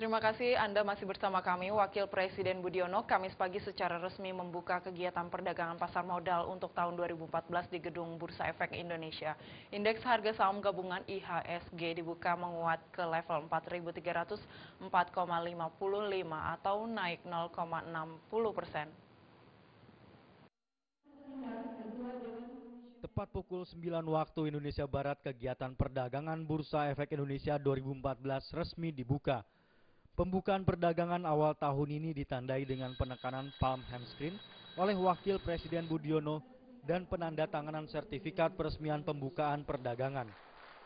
Terima kasih Anda masih bersama kami. Wakil Presiden Budiono Kamis pagi secara resmi membuka kegiatan perdagangan pasar modal untuk tahun 2014 di Gedung Bursa Efek Indonesia. Indeks harga saham gabungan IHSG dibuka menguat ke level 4.304,55 atau naik 0,60%. Tepat pukul 9 waktu Indonesia Barat, kegiatan perdagangan Bursa Efek Indonesia 2014 resmi dibuka. Pembukaan perdagangan awal tahun ini ditandai dengan penekanan palm handscreen oleh Wakil Presiden Budiono dan penandatanganan sertifikat peresmian pembukaan perdagangan.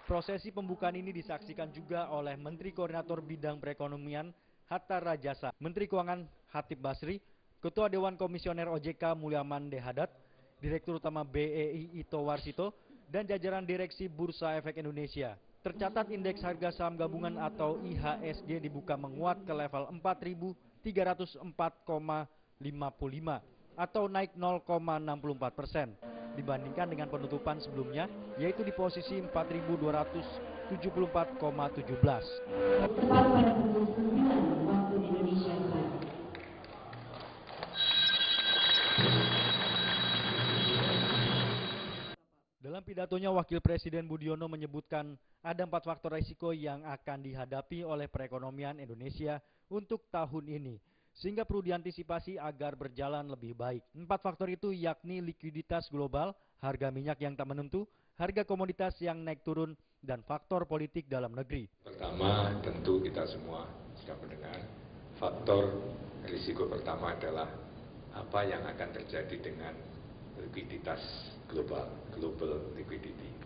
Prosesi pembukaan ini disaksikan juga oleh Menteri Koordinator Bidang Perekonomian Hatta Rajasa, Menteri Keuangan Hatip Basri, Ketua Dewan Komisioner OJK Mulyaman Dehadat, Direktur Utama BEI Ito Warsito, dan jajaran Direksi Bursa Efek Indonesia. Tercatat indeks harga saham gabungan atau IHSG dibuka menguat ke level 4.304,55 atau naik 0,64% dibandingkan dengan penutupan sebelumnya, yaitu di posisi 4.274,17. Dalam pidatonya, Wakil Presiden Budiono menyebutkan ada 4 faktor risiko yang akan dihadapi oleh perekonomian Indonesia untuk tahun ini, sehingga perlu diantisipasi agar berjalan lebih baik. 4 faktor itu yakni likuiditas global, harga minyak yang tak menentu, harga komoditas yang naik turun, dan faktor politik dalam negeri. Pertama, tentu kita semua sudah mendengar, faktor risiko pertama adalah apa yang akan terjadi dengan likuiditas global liquidity.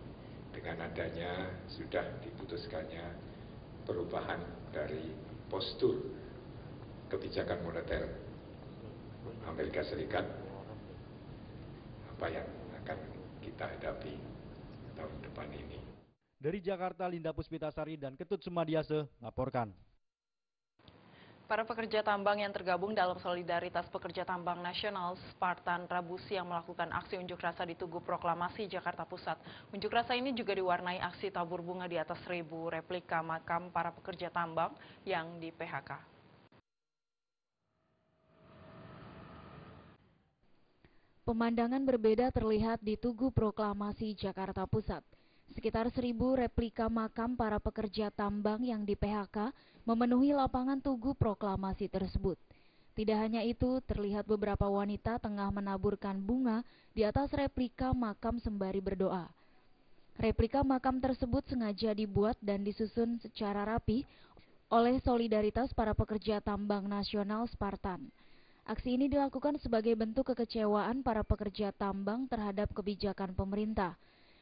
Dengan adanya sudah diputuskannya perubahan dari postur kebijakan moneter Amerika Serikat, apa yang akan kita hadapi tahun depan ini. Dari Jakarta, Linda Puspitasari dan Ketut Sumadiase melaporkan. Para pekerja tambang yang tergabung dalam Solidaritas Pekerja Tambang Nasional Spartan Rabu siang melakukan aksi unjuk rasa di Tugu Proklamasi Jakarta Pusat. Unjuk rasa ini juga diwarnai aksi tabur bunga di atas 1.000 replika makam para pekerja tambang yang di PHK. Pemandangan berbeda terlihat di Tugu Proklamasi Jakarta Pusat. Sekitar 1.000 replika makam para pekerja tambang yang di PHK memenuhi lapangan Tugu Proklamasi tersebut. Tidak hanya itu, terlihat beberapa wanita tengah menaburkan bunga di atas replika makam sembari berdoa. Replika makam tersebut sengaja dibuat dan disusun secara rapi oleh Solidaritas para Pekerja Tambang Nasional Spartan. Aksi ini dilakukan sebagai bentuk kekecewaan para pekerja tambang terhadap kebijakan pemerintah.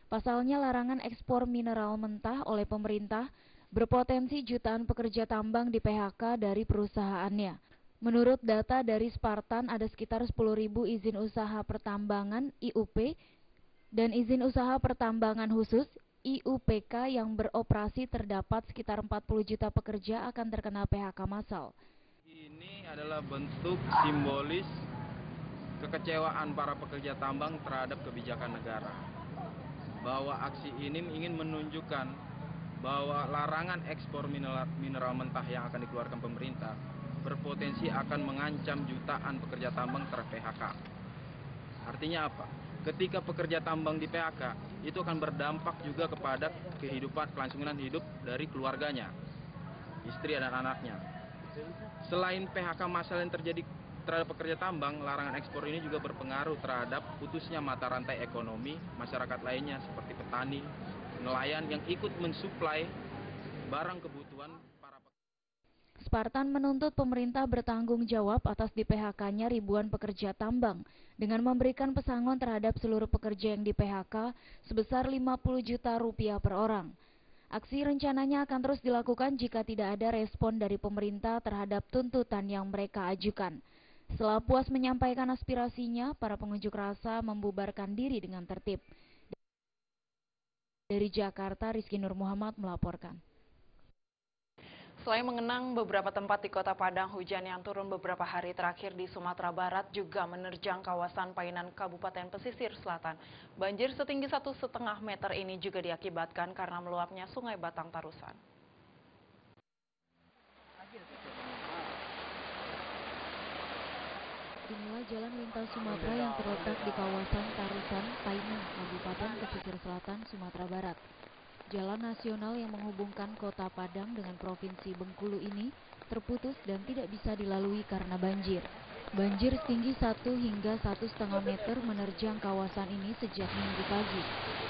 Pasalnya, larangan ekspor mineral mentah oleh pemerintah berpotensi jutaan pekerja tambang di PHK dari perusahaannya. Menurut data dari Spartan, ada sekitar 10.000 izin usaha pertambangan IUP dan izin usaha pertambangan khusus IUPK yang beroperasi. Terdapat sekitar 40 juta pekerja akan terkena PHK massal. Ini adalah bentuk simbolis kekecewaan para pekerja tambang terhadap kebijakan negara. Bahwa aksi ini ingin menunjukkan bahwa larangan ekspor mineral mentah yang akan dikeluarkan pemerintah berpotensi akan mengancam jutaan pekerja tambang ter-PHK. Artinya apa? Ketika pekerja tambang di PHK, itu akan berdampak juga kepada kelangsungan hidup dari keluarganya, istri dan anaknya. Selain PHK massal yang terjadi terhadap pekerja tambang, larangan ekspor ini juga berpengaruh terhadap putusnya mata rantai ekonomi masyarakat lainnya seperti petani, nelayan yang ikut mensuplai barang kebutuhan para pekerja. Spartan menuntut pemerintah bertanggung jawab atas di PHK-nya ribuan pekerja tambang dengan memberikan pesangon terhadap seluruh pekerja yang di PHK sebesar 50 juta rupiah per orang. Aksi rencananya akan terus dilakukan jika tidak ada respon dari pemerintah terhadap tuntutan yang mereka ajukan. Setelah puas menyampaikan aspirasinya, para pengunjuk rasa membubarkan diri dengan tertib. Dari Jakarta, Rizky Nur Muhammad melaporkan. Selain mengenang beberapa tempat di Kota Padang, hujan yang turun beberapa hari terakhir di Sumatera Barat juga menerjang kawasan Painan Kabupaten Pesisir Selatan. Banjir setinggi 1,5 meter ini juga diakibatkan karena meluapnya Sungai Batang Tarusan. Inilah jalan lintas Sumatera yang terletak di kawasan Tarusan, Paineng, Kabupaten Pesisir Selatan, Sumatera Barat. Jalan nasional yang menghubungkan Kota Padang dengan Provinsi Bengkulu ini terputus dan tidak bisa dilalui karena banjir. Banjir setinggi 1 hingga 1,5 meter menerjang kawasan ini sejak Minggu pagi.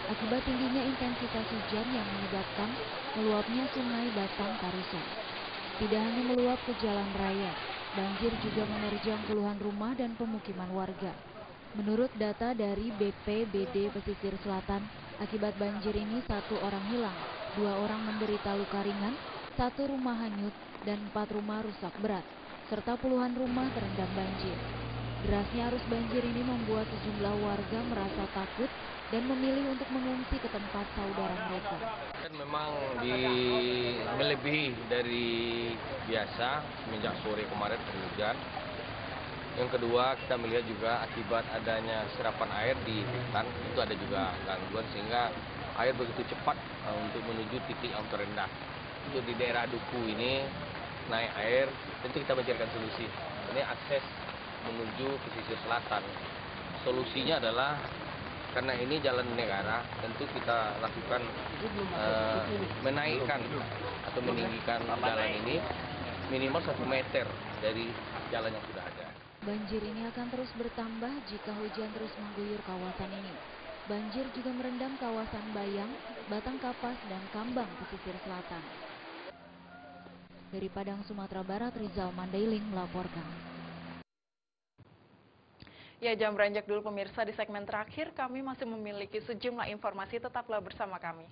Akibat tingginya intensitas hujan yang menyebabkan meluapnya Sungai Batang Tarusan. Tidak hanya meluap ke jalan raya, banjir juga menerjang puluhan rumah dan pemukiman warga. Menurut data dari BPBD Pesisir Selatan, akibat banjir ini 1 orang hilang, 2 orang menderita luka ringan, 1 rumah hanyut, dan 4 rumah rusak berat, serta puluhan rumah terendam banjir. Derasnya arus banjir ini membuat sejumlah warga merasa takut dan memilih untuk mengungsi ke tempat saudara mereka. Kan memang melebihi dari biasa semenjak sore kemarin hujan. Yang kedua, kita melihat juga akibat adanya serapan air di hutan itu ada juga gangguan sehingga air begitu cepat untuk menuju titik yang terendah. Untuk di daerah Duku ini naik air, tentu kita mencarikan solusi. Ini akses menuju pesisir selatan. Solusinya adalah karena ini jalan negara, tentu kita lakukan menaikkan atau meninggikan jalan ini minimal 1 meter dari jalan yang sudah ada. Banjir ini akan terus bertambah jika hujan terus mengguyur kawasan ini. Banjir juga merendam kawasan Bayang, Batang Kapas, dan Kambang pesisir selatan. Dari Padang, Sumatera Barat, Rizal Mandailing melaporkan. Ya, jam beranjak dulu pemirsa. Di segmen terakhir kami masih memiliki sejumlah informasi, tetaplah bersama kami.